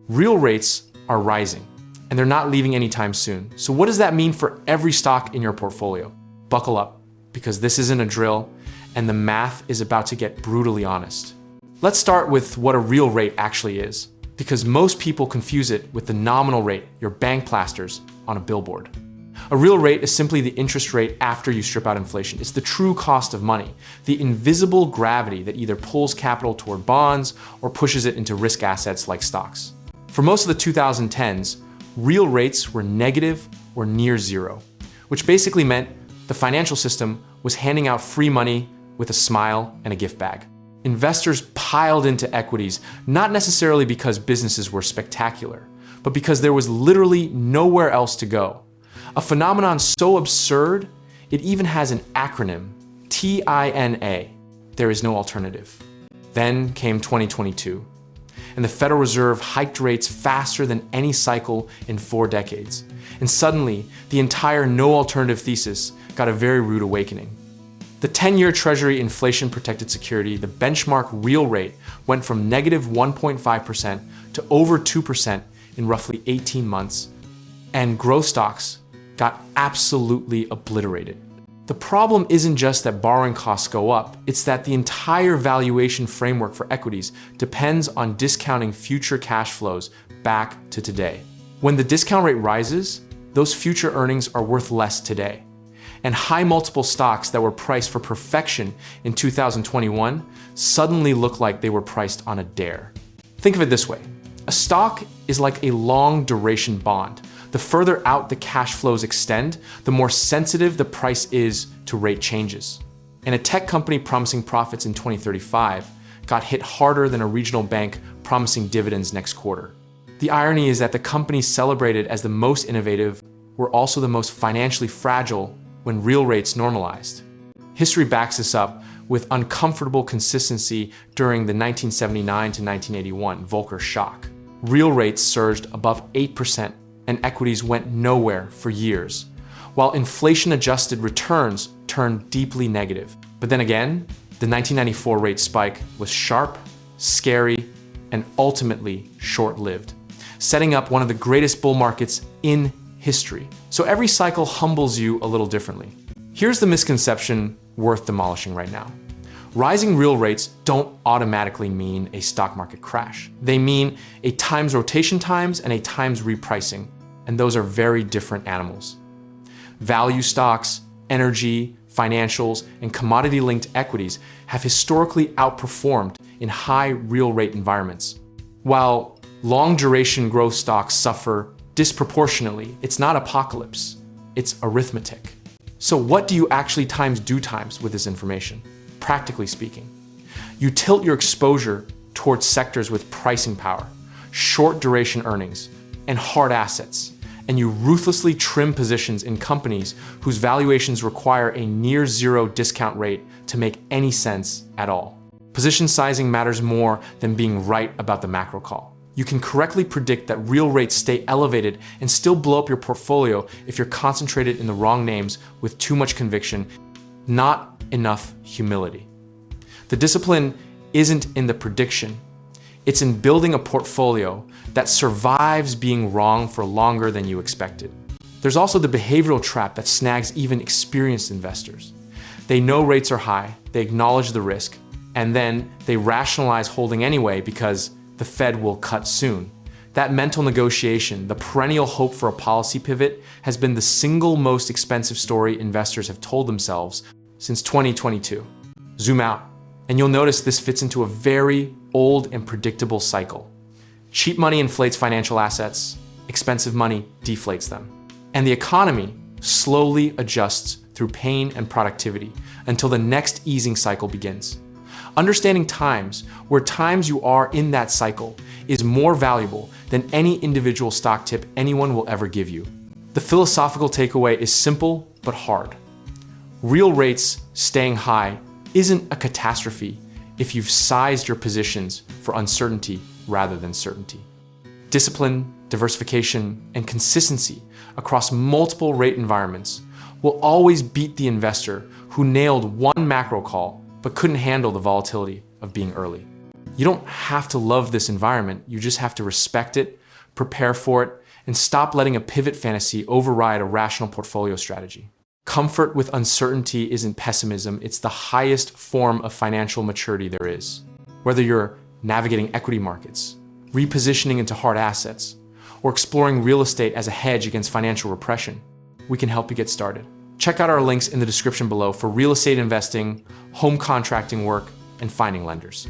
Real rates are rising, and they're not leaving anytime soon. So what does that mean for every stock in your portfolio? Buckle up, because this isn't a drill, and the math is about to get brutally honest. Let's start with what a real rate actually is, because most people confuse it with the nominal rate your bank plasters on a billboard. A real rate is simply the interest rate after you strip out inflation. It's the true cost of money, the invisible gravity that either pulls capital toward bonds or pushes it into risk assets like stocks. For most of the 2010s, real rates were negative or near zero, which basically meant the financial system was handing out free money with a smile and a gift bag. Investors piled into equities, not necessarily because businesses were spectacular, but because there was literally nowhere else to go. A phenomenon so absurd, it even has an acronym, TINA. There is no alternative. Then came 2022, and the Federal Reserve hiked rates faster than any cycle in 4 decades. And suddenly, the entire no alternative thesis got a very rude awakening. The 10-year Treasury inflation-protected security, the benchmark real rate, went from negative 1.5% to over 2% in roughly 18 months, and growth stocks got absolutely obliterated. The problem isn't just that borrowing costs go up, it's that the entire valuation framework for equities depends on discounting future cash flows back to today. When the discount rate rises, those future earnings are worth less today. And high multiple stocks that were priced for perfection in 2021 suddenly look like they were priced on a dare. Think of it this way. A stock is like a long duration bond. The further out the cash flows extend, the more sensitive the price is to rate changes. And a tech company promising profits in 2035 got hit harder than a regional bank promising dividends next quarter. The irony is that the companies celebrated as the most innovative were also the most financially fragile when real rates normalized. History backs this up with uncomfortable consistency during the 1979 to 1981 Volcker shock. Real rates surged above 8% and equities went nowhere for years, while inflation-adjusted returns turned deeply negative. But then again, the 1994 rate spike was sharp, scary, and ultimately short-lived, setting up one of the greatest bull markets in history. So every cycle humbles you a little differently. Here's the misconception worth demolishing right now. Rising real rates don't automatically mean a stock market crash. They mean a times rotation times and a times repricing, and those are very different animals. Value stocks, energy, financials, and commodity-linked equities have historically outperformed in high real rate environments. While long-duration growth stocks suffer disproportionately, it's not apocalypse, it's arithmetic. So what do you actually do times with this information? Practically speaking, you tilt your exposure towards sectors with pricing power, short duration earnings, and hard assets, and you ruthlessly trim positions in companies whose valuations require a near zero discount rate to make any sense at all. Position sizing matters more than being right about the macro call. You can correctly predict that real rates stay elevated and still blow up your portfolio if you're concentrated in the wrong names with too much conviction, not enough humility. The discipline isn't in the prediction, it's in building a portfolio that survives being wrong for longer than you expected. There's also the behavioral trap that snags even experienced investors. They know rates are high, they acknowledge the risk, and then they rationalize holding anyway because the Fed will cut soon. That mental negotiation, the perennial hope for a policy pivot, has been the single most expensive story investors have told themselves since 2022. Zoom out, and you'll notice this fits into a very old and predictable cycle. Cheap money inflates financial assets, expensive money deflates them. And the economy slowly adjusts through pain and productivity until the next easing cycle begins. Understanding times, where times you are in that cycle, is more valuable than any individual stock tip anyone will ever give you. The philosophical takeaway is simple but hard. Real rates staying high isn't a catastrophe if you've sized your positions for uncertainty rather than certainty. Discipline, diversification, and consistency across multiple rate environments will always beat the investor who nailed one macro call but couldn't handle the volatility of being early. You don't have to love this environment. You just have to respect it, prepare for it, and stop letting a pivot fantasy override a rational portfolio strategy. Comfort with uncertainty isn't pessimism, it's the highest form of financial maturity there is. Whether you're navigating equity markets, repositioning into hard assets, or exploring real estate as a hedge against financial repression, we can help you get started. Check out our links in the description below for real estate investing, home contracting work, and finding lenders.